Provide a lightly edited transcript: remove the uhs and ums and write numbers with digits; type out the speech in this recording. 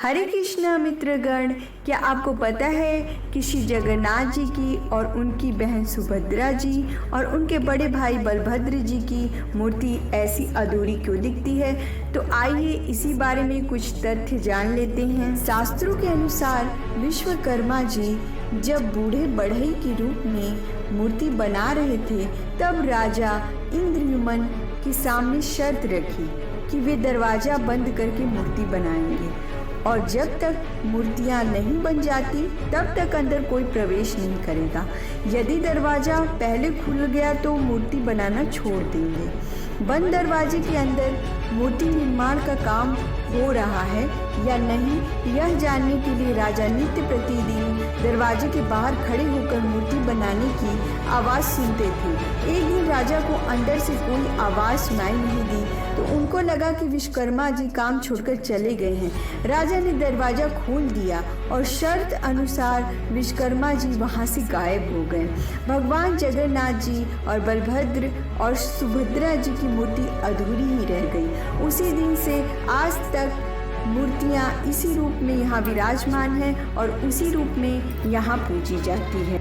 हरे कृष्णा मित्रगण, क्या आपको पता है कि श्री जगन्नाथ जी की और उनकी बहन सुभद्रा जी और उनके बड़े भाई बलभद्र जी की मूर्ति ऐसी अधूरी क्यों दिखती है? तो आइए इसी बारे में कुछ तथ्य जान लेते हैं। शास्त्रों के अनुसार विश्वकर्मा जी जब बूढ़े बढ़ई के रूप में मूर्ति बना रहे थे, तब राजा इंद्रयुमन के सामने शर्त रखी कि वे दरवाजा बंद करके मूर्ति बनाएंगे और जब तक मूर्तियां नहीं बन जाती तब तक अंदर कोई प्रवेश नहीं करेगा। यदि दरवाजा पहले खुल गया तो मूर्ति बनाना छोड़ देंगे। बंद दरवाजे के अंदर मूर्ति निर्माण का काम हो रहा है या नहीं, यह जानने के लिए राजा नित्य प्रतिदिन दरवाजे के बाहर खड़े होकर मूर्ति बनाने की आवाज़ सुनते थे। एक दिन राजा को अंदर से कोई आवाज़ सुनाई नहीं दी तो उनको लगा कि विश्वकर्मा जी काम छोड़कर चले गए हैं। राजा ने दरवाजा खोल दिया और शर्त अनुसार विश्वकर्मा जी वहां से गायब हो गए। भगवान जगन्नाथ जी और बलभद्र और सुभद्रा जी की मूर्ति अधूरी ही रह गई। उसी दिन से आज तक मूर्तियां इसी रूप में यहाँ विराजमान हैं और उसी रूप में यहाँ पूजी जाती है।